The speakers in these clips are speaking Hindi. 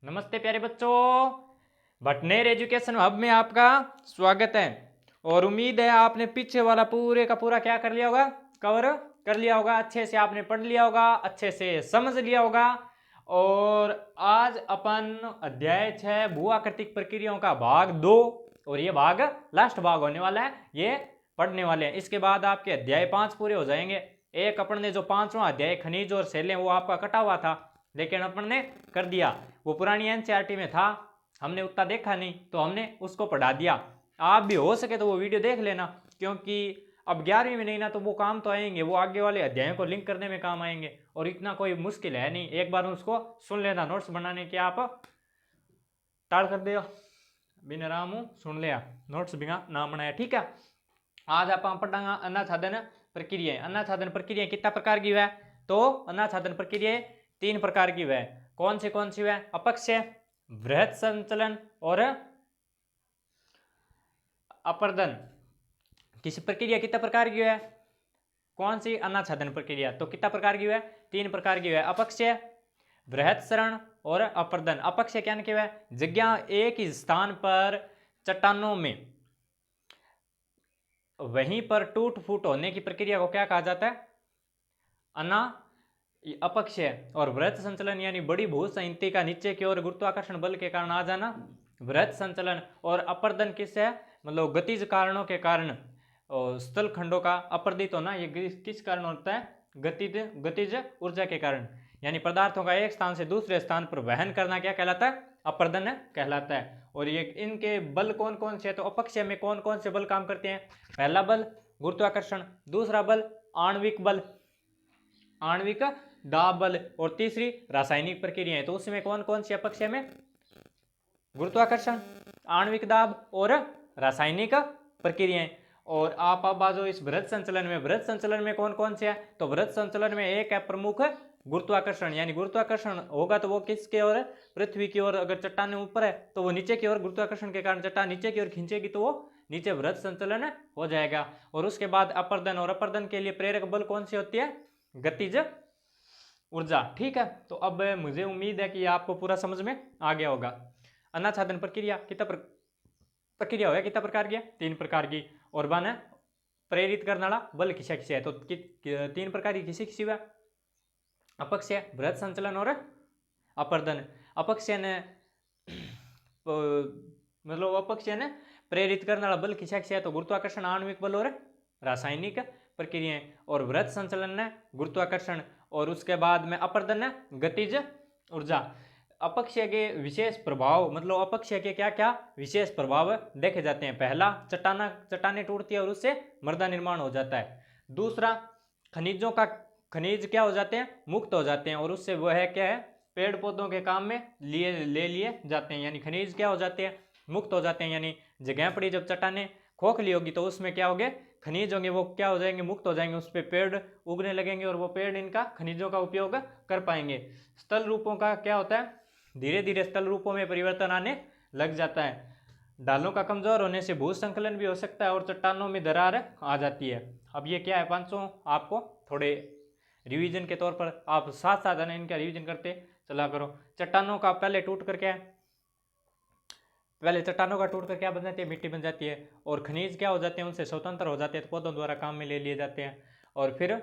नमस्ते प्यारे बच्चों, भटनेर एजुकेशन हब में आपका स्वागत है। और उम्मीद है आपने पीछे वाला पूरे का पूरा क्या कर लिया होगा, कवर कर लिया होगा, अच्छे से आपने पढ़ लिया होगा, अच्छे से समझ लिया होगा। और आज अपन अध्याय 6 भू आकृतिक प्रक्रियाओं का भाग 2 और ये भाग लास्ट भाग होने वाला है, ये पढ़ने वाले हैं। इसके बाद आपके अध्याय 5 पूरे हो जाएंगे। एक अपन ने जो 5वां अध्याय खनिज और शैलें वो आपका कटा हुआ था, लेकिन अपन ने कर दिया। वो पुरानी एनसीईआरटी में था, हमने उतना देखा नहीं तो हमने उसको पढ़ा दिया। आप भी हो सके तो वो वीडियो देख लेना, क्योंकि अब 11वीं में नहीं ना तो वो काम तो आएंगे, वो आगे वाले अध्यायों को लिंक करने में काम आएंगे। और इतना कोई मुश्किल है नहीं, एक बार उसको सुन लेना। नोट्स बनाने के आप टाल कर दिया, बिन राम सुन लिया, नोट्स बिना नाम बनाया। ठीक है, आज आप पढ़ांगा अन्नाछादन प्रक्रिया। अन्नाछादन प्रक्रिया कितना प्रकार की है? तो अन्नाछादन प्रक्रिया 3 प्रकार की है। कौन सी है? अपक्षय, बृहत संचलन और अपर्दन। किसी प्रक्रिया कितना प्रकार की है? कौन सी? अन्नाछादन प्रक्रिया। तो कितना प्रकार की है? 3 प्रकार की है। अपक्षय, बृहत सरण और अपर्दन। अपक्षय क्या है? जगह एक ही स्थान पर चट्टानों में वहीं पर टूट फूट होने की प्रक्रिया को क्या कहा जाता है? अन्ना अपक्षय। और वृहत संचलन यानी बड़ी भू संयुक्ति का नीचे की ओर गुरुत्वाकर्षण बल के कारण आ जाना, वृहत संचलन। और अपर्दन किससे है? मतलब गतिज कारणों के कारण स्थल खंडों का अपर्दित होना। ये किस कारण होता है? गतिज ऊर्जा के कारण, यानी पदार्थों का एक स्थान से दूसरे स्थान पर वहन करना क्या कहलाता है? अपर्दन कहलाता है। और ये इनके बल कौन कौन से है? तो अपक्षय में कौन कौन से बल काम करते हैं? पहला बल गुरुत्वाकर्षण, दूसरा बल आणविक बल, आणविक दाब बल, और तीसरी रासायनिक प्रक्रियाएं। तो उसमें कौन कौन सी अपक्षय में? गुरुत्वाकर्षण, आणविक दाब और रासायनिक प्रक्रियाएं। और आप अब आ जाओ इस बृहत संचलन में। बृहत संचलन में कौन कौन से है? तो बृहत संचलन में एक है प्रमुख गुरुत्वाकर्षण, यानी गुरुत्वाकर्षण होगा तो वो किसके ओर? पृथ्वी की ओर। अगर चट्टान ऊपर है तो वो नीचे की ओर, गुरुत्वाकर्षण के कारण चट्टान नीचे की ओर खींचेगी तो वो नीचे बृहत संचलन हो जाएगा। और उसके बाद अपर्दन, और अपर्दन के लिए प्रेरक बल कौन सी होती है? गतिज ऊर्जा। ठीक है, तो अब मुझे उम्मीद है कि आपको पूरा समझ में आ गया होगा। अन्नाछादन प्रक्रिया प्रक्रिया हो गया कितना प्रकार की है? 3 प्रकार की। और बन है प्रेरित करने वाला बल किसे किसे है? तो 3 प्रकार की किसी किसी है? अपक्षय, बृहत संचलन और अपर्दन। अपक्षय ने मतलब अपक्षय ने प्रेरित करने वाला बल किसे किसे है? तो गुरुत्वाकर्षण, आणविक बल और रासायनिक प्रक्रियाएं। और बृहत संचलन ने गुरुत्वाकर्षण, और उसके बाद में अपर्दन ने गतिज ऊर्जा। अपक्षय के विशेष प्रभाव, मतलब अपक्षय के क्या क्या विशेष प्रभाव देखे जाते हैं? पहला, चट्टानें टूटती है और उससे मृदा निर्माण हो जाता है। दूसरा, खनिज क्या हो जाते हैं? मुक्त हो जाते हैं, और उससे वह है क्या है? पेड़ पौधों के काम में ले लिए जाते हैं, यानी खनिज क्या हो जाते हैं? मुक्त हो जाते हैं। यानी जगह पड़ी जब चट्टानें खोखली होगी तो उसमें क्या होंगे? खनिज होंगे, वो क्या हो जाएंगे? मुक्त हो जाएंगे, उस पर पेड़ उगने लगेंगे और वो पेड़ इनका खनिजों का उपयोग कर पाएंगे। स्थल रूपों का क्या होता है? धीरे धीरे स्थल रूपों में परिवर्तन आने लग जाता है। ढालों का कमजोर होने से भू संकलन भी हो सकता है और चट्टानों में दरार आ जाती है। अब ये क्या है? 500 आपको थोड़े रिवीजन के तौर पर आप साथ साथ इनका रिवीजन करते चला करो। चट्टानों का पहले टूट कर क्या है? पहले चट्टानों का टूट कर क्या बन जाती है? मिट्टी बन जाती है। और खनिज क्या हो जाते हैं? उनसे स्वतंत्र हो जाते हैं, तो पौधों द्वारा काम में ले लिए जाते हैं। और फिर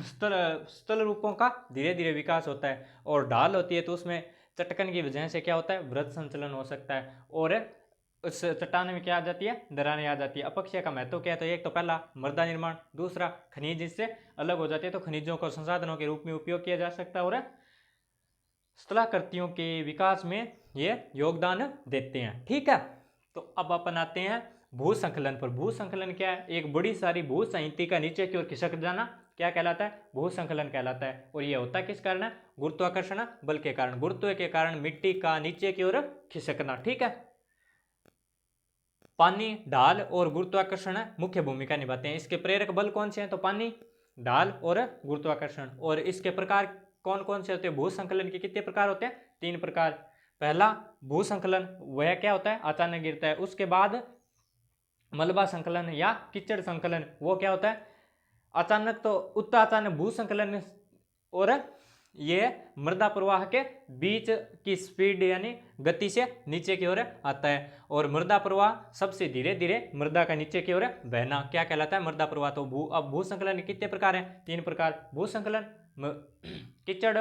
स्थल रूपों का धीरे धीरे विकास होता है। और ढाल होती है तो उसमें चटकन की वजह से क्या होता है? वृहत संचलन हो सकता है, और उस चट्टान में क्या आ जाती है? दरारें आ जाती है। अपक्षय का महत्व क्या है? तो एक तो पहला मृदा निर्माण, दूसरा खनिज इससे अलग हो जाते हैं तो खनिजों को संसाधनों के रूप में उपयोग किया जा सकता है, और स्थलाकृतियों के विकास में ये योगदान देते हैं। ठीक है, तो अब अपन आते हैं भू संकलन पर। भू संकलन क्या है? एक बड़ी सारी भू संयुक्ति का नीचे की ओर खिसक जाना क्या कहलाता है? भू संकलन कहलाता है। और ये होता किस कारण है? गुरुत्वाकर्षण बल के कारण, गुरुत्व के कारण मिट्टी का नीचे की ओर खिसकना। ठीक है, पानी, ढाल और गुरुत्वाकर्षण मुख्य भूमिका निभाते हैं। इसके प्रेरक बल कौन से हैं? तो पानी, ढाल और गुरुत्वाकर्षण। और इसके प्रकार कौन कौन से होते हैं? भू संकलन के कितने प्रकार होते हैं? 3 प्रकार। पहला भू संकलन, वह क्या होता है? अचानक गिरता है। उसके बाद मलबा संकलन या कीचड़ संकलन, वो क्या होता है? अचानक, तो उत्तर अचानक भू संकलन और ये मृदा प्रवाह के बीच की स्पीड यानी गति से नीचे की ओर आता है। और मृदा प्रवाह सबसे धीरे धीरे मृदा का नीचे की ओर बहना क्या कहलाता है? मृदा प्रवाह। तो अब भू संकलन कितने प्रकार हैं? 3 प्रकार। भू संकलन, कीचड़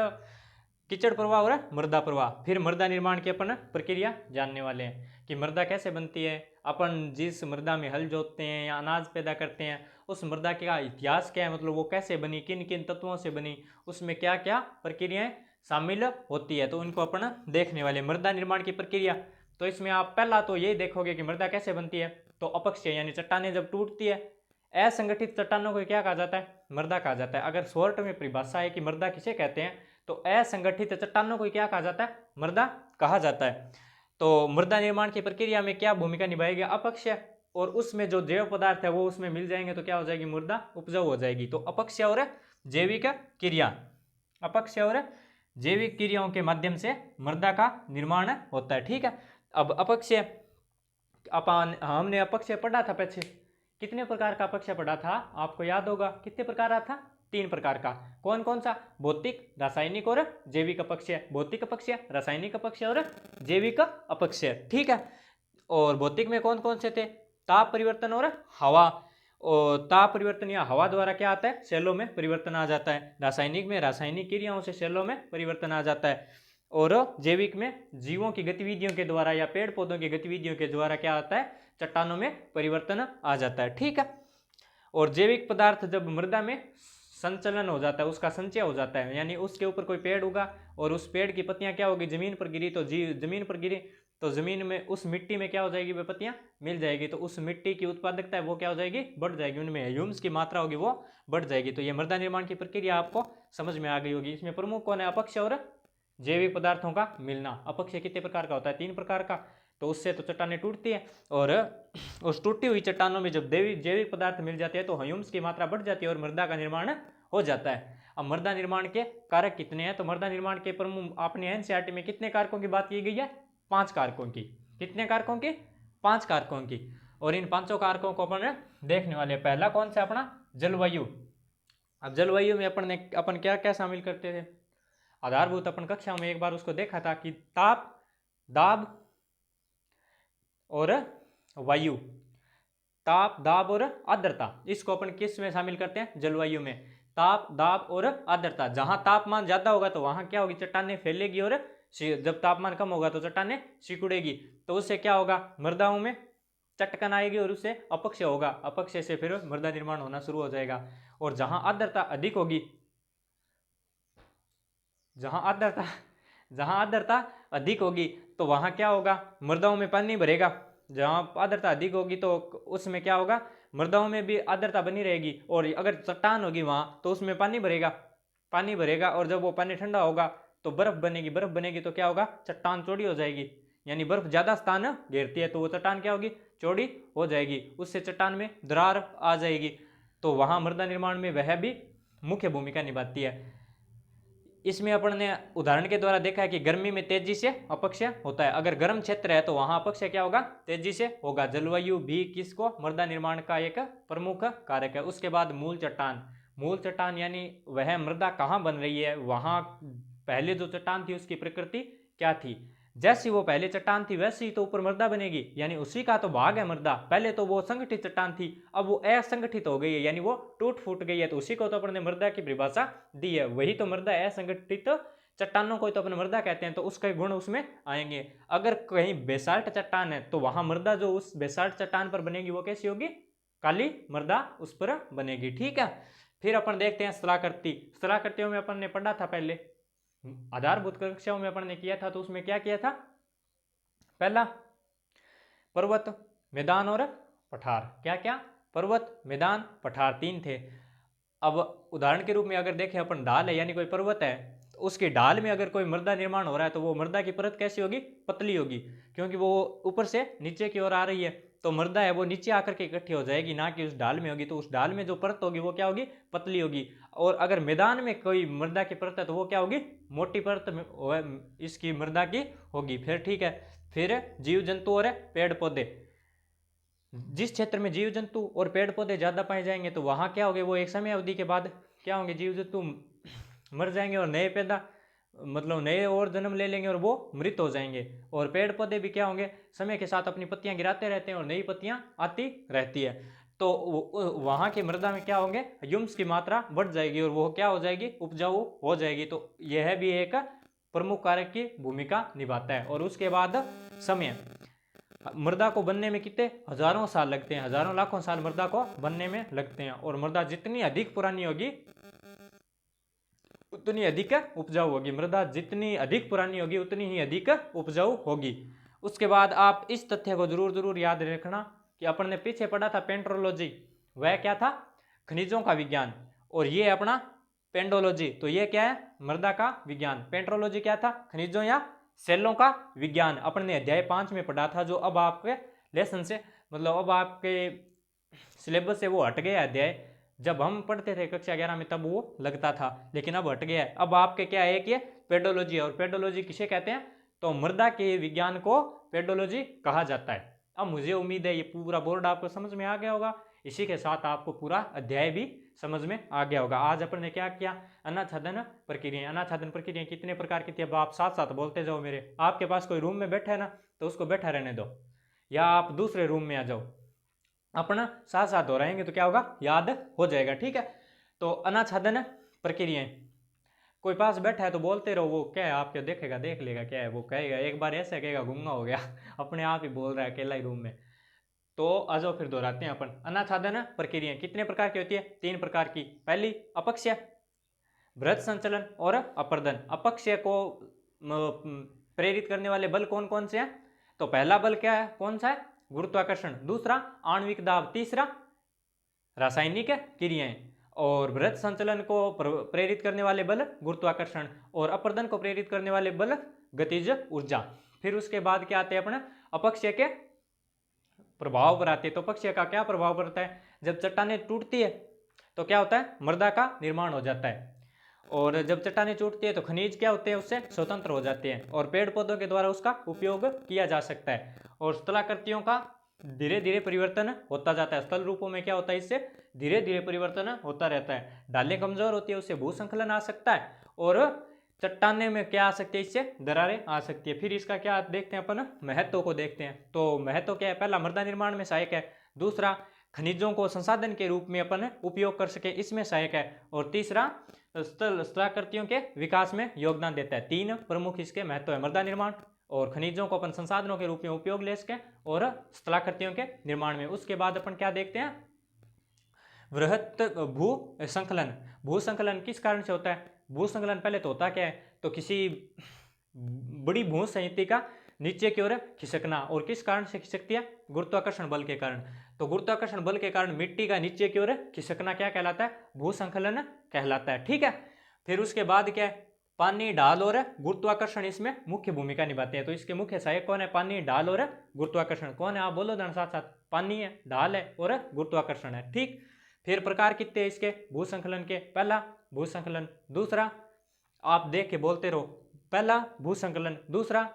कीचड़ प्रवाह और मृदा प्रवाह। फिर मृदा निर्माण की अपन प्रक्रिया जानने वाले हैं कि मृदा कैसे बनती है। अपन जिस मृदा में हल जोतते हैं या अनाज पैदा करते हैं उस मृदा का इतिहास क्या है, मतलब वो कैसे बनी, किन किन तत्वों से बनी, उसमें क्या क्या प्रक्रियाएं शामिल होती है, तो उनको अपन देखने वाले। मृदा निर्माण की प्रक्रिया, तो इसमें आप पहला तो यही देखोगे कि मृदा कैसे बनती है। तो अपक्षय यानी चट्टानें जब टूटती है, असंगठित चट्टानों को क्या कहा जाता है? मृदा कहा जाता है। अगर शॉर्ट में परिभाषा है कि मृदा किसे कहते हैं, तो असंगठित चट्टानों को क्या कहा जाता है? मृदा कहा जाता है। तो मृदा निर्माण की प्रक्रिया में क्या भूमिका निभाएगी? अपक्षय। और उसमें जो जैव पदार्थ है वो उसमें मिल जाएंगे तो क्या हो जाएगी? मृदा उपजाऊ हो जाएगी। तो अपक्षय और जैविक क्रिया, अपक्षय और जैविक क्रियाओं के माध्यम से मृदा का निर्माण होता है। ठीक है। अब अपक्षय, अपन हमने अपक्षय पढ़ा था पीछे, कितने प्रकार का अपक्षय पढ़ा था? आपको याद होगा कितने प्रकार था? 3 प्रकार का। कौन कौन सा? भौतिक, रासायनिक और जैविक अपक्षय। भौतिक अपक्षय, रासायनिक अपक्षय और जैविक अपक्षय। ठीक है। और भौतिक में कौन कौन से थे? ताप परिवर्तन और हवा। और ताप परिवर्तन या हवा द्वारा क्या आता है? सेलों में परिवर्तन आ जाता है। रासायनिक में रासायनिक क्रियाओं से सेलों में परिवर्तन आ जाता है। और जैविक में जीवों की गतिविधियों के द्वारा या पेड़ पौधों की गतिविधियों के द्वारा क्या आता है? चट्टानों में परिवर्तन आ जाता है। ठीक है। और जैविक पदार्थ जब मृदा में संचलन हो जाता है, उसका संचय हो जाता है, यानी उसके ऊपर कोई पेड़ उगा और उस पेड़ की पत्तियां क्या होगी? जमीन पर गिरी, तो जमीन पर गिरी तो जमीन में उस मिट्टी में क्या हो जाएगी? वे पत्तियां मिल जाएगी। तो उस मिट्टी की उत्पादकता है वो क्या हो जाएगी? बढ़ जाएगी। उनमें ह्यूमस की मात्रा होगी वो बढ़ जाएगी। तो ये मृदा निर्माण की प्रक्रिया आपको समझ में आ गई होगी। इसमें प्रमुख कौन है? अपक्षय और जैविक पदार्थों का मिलना। अपक्षय कितने प्रकार का होता है? 3 प्रकार का। तो उससे तो चट्टानें टूटती है और उस टूटी हुई चट्टानों में जब जैविक पदार्थ मिल जाते हैं तो ह्यूमस की मात्रा बढ़ जाती है और मृदा का निर्माण हो जाता है। अब मृदा निर्माण के कारक कितने हैं? तो मृदा निर्माण के प्रमुख अपने एनसीईआरटी में कितने कारकों की बात की गई है? 5 कारकों की। कितने कारकों की? 5 कारकों की। और इन 5 कारकों को अपन देखने वाले। पहला कौन सा? अपना जलवायु। अब जलवायु में अपन क्या क्या शामिल करते थे? आधारभूत अपन कक्षा में एक बार उसको देखा था कि ताप, दाब और वायु। ताप, दाब और आर्द्रता, इसको अपन किस में शामिल करते हैं? जलवायु में। ताप, दाब और आर्द्रता। जहां तापमान ज्यादा होगा तो वहां क्या होगी? चट्टानें फैलेगी और जब तापमान कम होगा तो चट्टानें सिकुड़ेगी। तो उससे क्या होगा? मृदाओं में चटकन आएगी और उससे अपक्षय होगा। अपक्षय से फिर मृदा निर्माण होना शुरू हो जाएगा। और जहां आर्द्रता अधिक होगी, जहां आर्द्रता अधिक होगी तो वहां क्या होगा? मृदाओं में पानी भरेगा। जहां आर्द्रता अधिक होगी तो उसमें क्या होगा? मृदाओं में भी आर्द्रता बनी रहेगी। और अगर चट्टान होगी वहां तो उसमें पानी भरेगा और जब वो पानी ठंडा होगा तो बर्फ बनेगी तो क्या होगा? चट्टान चौड़ी हो जाएगी। यानी बर्फ ज्यादा स्थान घेरती है तो वो चट्टान क्या होगी? चौड़ी हो जाएगी। उससे चट्टान में दरार आ जाएगी। तो वहां मृदा निर्माण में वह भी मुख्य भूमिका निभाती है। इसमें अपन ने उदाहरण के द्वारा देखा है कि गर्मी में तेजी से अपक्षय होता है। अगर गर्म क्षेत्र है तो वहां अपक्षय क्या होगा? तेजी से होगा। जलवायु भी किसको? मृदा निर्माण का एक प्रमुख कारक है। उसके बाद मूल चट्टान यानी वह मृदा कहाँ बन रही है, वहां पहले जो चट्टान थी उसकी प्रकृति क्या थी। जैसी वो पहले चट्टान थी वैसी तो ऊपर मृदा बनेगी, यानी उसी का तो भाग है मृदा। पहले तो वो संगठित चट्टान थी, अब वो असंगठित हो गई है, यानी वो टूट फूट गई है। तो उसी को तो अपन ने मृदा की परिभाषा दी है। वही तो मृदा असंगठित चट्टानों को तो अपन मृदा कहते हैं। तो उसके गुण उसमें आएंगे। अगर कहीं बेसाल्ट चट्टान है तो वहां मृदा जो उस बेसाल्ट चट्टान पर बनेगी वो कैसी होगी? काली मृदा उस पर बनेगी। ठीक है। फिर अपन देखते हैं स्थलाकृतियों में अपन ने पढ़ा था पहले, आधारभूत कक्षाओं में अपन ने किया था। तो उसमें क्या किया था? पहला पर्वत, मैदान और पठार। क्या क्या? पर्वत, मैदान, पठार, 3 थे। अब उदाहरण के रूप में अगर देखें अपन, ढाल है यानी कोई पर्वत है तो उसकी ढाल में अगर कोई मृदा निर्माण हो रहा है तो वो मृदा की परत कैसी होगी? पतली होगी, क्योंकि वो ऊपर से नीचे की ओर आ रही है। तो मृदा है वो नीचे आकर के इकट्ठी हो जाएगी, ना कि उस ढाल में होगी। तो उस ढाल में जो परत होगी वो क्या होगी? पतली होगी। और अगर मैदान में कोई मृदा की परत है तो वो क्या होगी? मोटी परत इसकी मृदा की होगी। फिर ठीक है। फिर जीव जंतु और पेड़ पौधे। जिस क्षेत्र में जीव जंतु और पेड़ पौधे ज्यादा पाए जाएंगे तो वहां क्या होंगे? वो एक समय अवधि के बाद क्या होंगे? जीव जंतु मर जाएंगे और नए पैदा मतलब नए और जन्म ले लेंगे और वो मृत हो जाएंगे। और पेड़ पौधे भी क्या होंगे, समय के साथ अपनी पत्तियां गिराते रहते हैं और नई पत्तियां आती रहती है। तो वहां की मृदा में क्या होंगे, ह्यूम्स की मात्रा बढ़ जाएगी और वो क्या हो जाएगी, उपजाऊ हो जाएगी। तो यह भी एक प्रमुख कारक की भूमिका निभाता है। और उसके बाद समय, मृदा को बनने में कितने हजारों साल लगते हैं, हजारों लाखों साल मृदा को बनने में लगते हैं। और मृदा जितनी अधिक पुरानी होगी उतनी अधिक उपजाऊ होगी, मृदा जितनी अधिक पुरानी होगी उतनी ही अधिक उपजाऊ होगी। उसके बाद आप इस तथ्य को जरूर जरूर याद रखना कि अपन ने पीछे पढ़ा था पेंट्रोलॉजी, वह क्या था, खनिजों का विज्ञान, और ये अपना पेंडोलॉजी, तो ये क्या है, मृदा का विज्ञान। पेंट्रोलॉजी क्या था, खनिजों या सेलों का विज्ञान, अपन ने अध्याय 5 में पढ़ा था, जो अब आपके लेसन से मतलब अब आपके सिलेबस से वो हट गया अध्याय। जब हम पढ़ते थे कक्षा 11 में तब वो लगता था, लेकिन अब हट गया है। अब आपके क्या है कि पेडोलॉजी, और पेडोलॉजी किसे कहते हैं, तो मृदा के विज्ञान को पेडोलॉजी कहा जाता है। अब मुझे उम्मीद है ये पूरा बोर्ड आपको समझ में आ गया होगा, इसी के साथ आपको पूरा अध्याय भी समझ में आ गया होगा। आज अपन ने क्या किया, अनाच्छादन प्रक्रिया। अनाच्छादन प्रक्रिया कितने प्रकार की थी, अब आप साथ साथ बोलते जाओ। मेरे आपके पास कोई रूम में बैठा है ना, तो उसको बैठा रहने दो, या आप दूसरे रूम में आ जाओ, अपना साथ साथ हो रहेंगे तो क्या होगा, याद हो जाएगा। ठीक है, तो अनाच्छादन प्रक्रियाएं, कोई पास बैठा है तो बोलते रहो, वो क्या है आपके देखेगा, देख लेगा क्या है, वो कहेगा एक बार ऐसे कहेगा गूंगा हो गया अपने आप ही बोल रहा है अकेला ही रूम में। तो आ जाओ फिर दोहराते हैं अपन। अनाच्छादन प्रक्रियाएं कितने प्रकार की होती है, 3 प्रकार की। पहली अपक्षय, वृत्त संचलन और अपर्दन। अपक्षय को प्रेरित करने वाले बल कौन कौन से हैं, तो पहला बल क्या है, कौन सा है, गुरुत्वाकर्षण, दूसरा आणविक दाब, तीसरा रासायनिक क्रियाएं। और वृत्त संचलन को प्रेरित करने वाले बल गुरुत्वाकर्षण, और अपर्दन को प्रेरित करने वाले बल गतिज ऊर्जा। फिर उसके बाद क्या आते हैं अपने अपक्षय के प्रभाव पर आते हैं। तो अपक्षय का क्या प्रभाव पड़ता है, जब चट्टानें टूटती है तो क्या होता है, मृदा का निर्माण हो जाता है, और जब चट्टानें टूटती है तो खनिज क्या होते हैं, उससे स्वतंत्र हो जाते हैं, और पेड़ पौधों के द्वारा उसका उपयोग किया जा सकता है। और स्थलाकृतियों का धीरे धीरे परिवर्तन होता जाता है, स्थल रूपों में क्या होता है, इससे धीरे धीरे परिवर्तन होता रहता है। ढालें कमजोर होती है, उससे भूसंकलन आ सकता है, और चट्टाने में क्या आ सकती है, इससे दरारें आ सकती है। फिर इसका क्या देखते हैं अपन, महत्व को देखते हैं। तो महत्व क्या है, पहला मृदा निर्माण में सहायक है, दूसरा खनिजों को संसाधन के रूप में अपन उपयोग कर सके इसमें सहायक है, और तीसरा स्थलाकृतियों के विकास में योगदान देता है। 3 प्रमुख इसके महत्व है, मृदा निर्माण, और खनिजों को अपन संसाधनों के रूप में उपयोग ले सके, और स्थलाकृतियों के निर्माण में। उसके बाद अपन क्या देखते हैं, वृहत भू संकलन। भू संकलन किस कारण से होता है, भू संकलन पहले तो होता क्या है, तो किसी बड़ी भू संयंत्र का नीचे की ओर खिसकना, और किस कारण से खिसकती है, गुरुत्वाकर्षण बल के कारण। तो गुरुत्वाकर्षण बल के कारण मिट्टी का नीचे की ओर खिसकना क्या कहलाता है, भू संकलन कहलाता है। ठीक है, फिर उसके बाद क्या है, पानी, ढाल और गुरुत्वाकर्षण इसमें मुख्य भूमिका निभाते हैं। तो इसके मुख्य सहायक कौन है, पानी, ढाल और गुरुत्वाकर्षण। कौन है, आप बोलो दोनों साथ साथ, पानी है, ढाल है और गुरुत्वाकर्षण है। ठीक, फिर प्रकार कितने हैं इसके भू संकलन के, पहला भू संकलन, दूसरा आप देख के बोलते रहो, पहला भू संकलन, दूसरा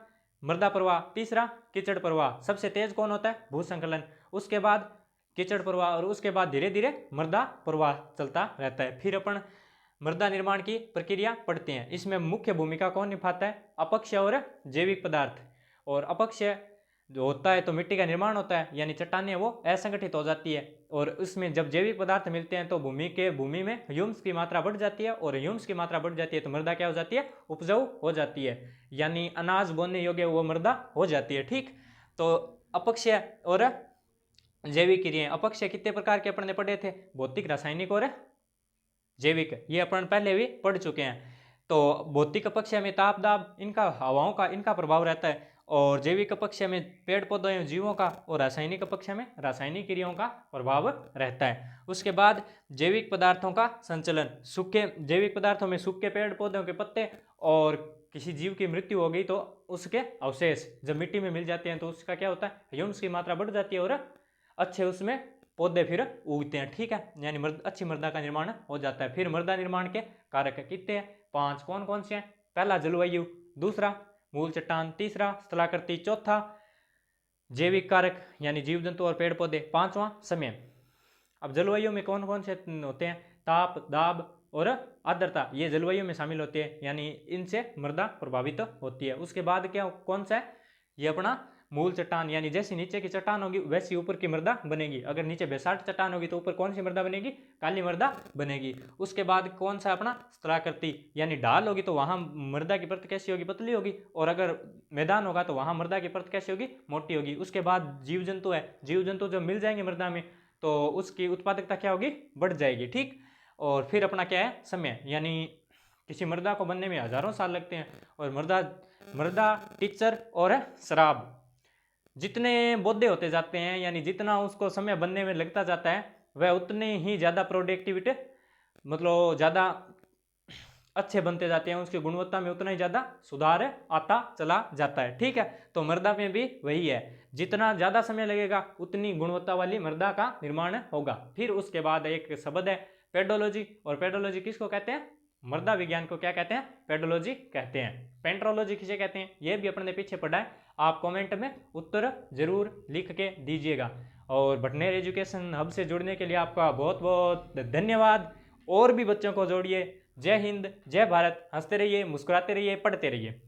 मृदा प्रवाह, तीसरा कीचड़ प्रवाह। सबसे तेज कौन होता है, भू संकलन, उसके बाद कीचड़ प्रवाह, और उसके बाद धीरे धीरे मृदा प्रवाह चलता रहता है। फिर अपन मृदा निर्माण की प्रक्रिया पढ़ते हैं, इसमें मुख्य भूमिका कौन निभाता है, अपक्षय और जैविक पदार्थ। और अपक्षय जो होता है तो मिट्टी का निर्माण होता है, यानी चट्टानें वो असंगठित हो जाती है, और उसमें जब जैविक पदार्थ मिलते हैं तो भूमि में ह्यूम्स की मात्रा बढ़ जाती है, और ह्यूम्स की मात्रा बढ़ जाती है तो मृदा क्या हो जाती है, उपजाऊ हो जाती है, यानी अनाज बोने योग्य वो मृदा हो जाती है। ठीक, तो अपक्षय और जैविक क्रियाएं। अपक्षय कितने प्रकार के अपन ने पढ़े थे, भौतिक, रासायनिक और जैविक, ये अपन पहले भी पढ़ चुके हैं। तो भौतिक अपक्षय में ताप, दाब, इनका हवाओं का इनका प्रभाव रहता है, और जैविक अपक्षय में पेड़ पौधों एवं जीवों का, और रासायनिक अपक्षय में रासायनिक क्रियाओं का प्रभाव रहता है। उसके बाद जैविक पदार्थों का संचलन, सूखे जैविक पदार्थों में सूखे पेड़ पौधों के पत्ते, और किसी जीव की मृत्यु हो गई तो उसके अवशेष जब मिट्टी में मिल जाते हैं तो उसका क्या होता है, ह्यूम्स की मात्रा बढ़ जाती है, और अच्छे उसमें पौधे फिर उगते हैं। ठीक है, यानी अच्छी मृदा का निर्माण हो जाता है। फिर मृदा निर्माण के कारक कितने हैं, 5, कौन कौन से हैं, पहला जलवायु, दूसरा मूल चट्टान, तीसरा स्थलाकृति, चौथा जैविक कारक यानी जीव जंतु और पेड़ पौधे, 5वां समय। अब जलवायु में कौन कौन से होते हैं, ताप, दाब, और आर्द्रता ये जलवायु में शामिल होते हैं, यानी इनसे मृदा प्रभावित होती है। उसके बाद क्या कौन सा है, ये अपना मूल चट्टान, यानी जैसी नीचे की चट्टान होगी वैसी ऊपर की मृदा बनेगी। अगर नीचे बेसाल्ट चट्टान होगी तो ऊपर कौन सी मृदा बनेगी, काली मृदा बनेगी। उसके बाद कौन सा अपना स्थलाकृति, यानी ढाल होगी तो वहां मृदा की परत कैसी होगी, पतली होगी, और अगर मैदान होगा तो वहां मृदा की परत कैसी होगी, मोटी होगी। उसके बाद जीव जंतु है, जीव जंतु जब मिल जाएंगे मृदा में तो उसकी उत्पादकता क्या होगी, बढ़ जाएगी। ठीक, और फिर अपना क्या है, समय, यानी किसी मृदा को बनने में हजारों साल लगते हैं। और मृदा टीचर और शराब, जितने बौद्धे होते जाते हैं, यानी जितना उसको समय बनने में लगता जाता है, वह उतने ही ज़्यादा प्रोडक्टिविटी, मतलब ज़्यादा अच्छे बनते जाते हैं, उसकी गुणवत्ता में उतना ही ज़्यादा सुधार आता चला जाता है। ठीक है, तो मृदा में भी वही है, जितना ज़्यादा समय लगेगा उतनी गुणवत्ता वाली मृदा का निर्माण होगा। फिर उसके बाद एक शब्द है पेडोलॉजी, और पेडोलॉजी किसको कहते हैं, मृदा विज्ञान को क्या कहते हैं, पेडोलॉजी कहते हैं। पेंट्रोलॉजी किसे कहते हैं, यह भी अपने ने पीछे पढ़ा है, आप कमेंट में उत्तर जरूर लिख के दीजिएगा। और भटनेर एजुकेशन हब से जुड़ने के लिए आपका बहुत बहुत धन्यवाद। और भी बच्चों को जोड़िए। जय हिंद, जय भारत। हंसते रहिए, मुस्कुराते रहिए, पढ़ते रहिए।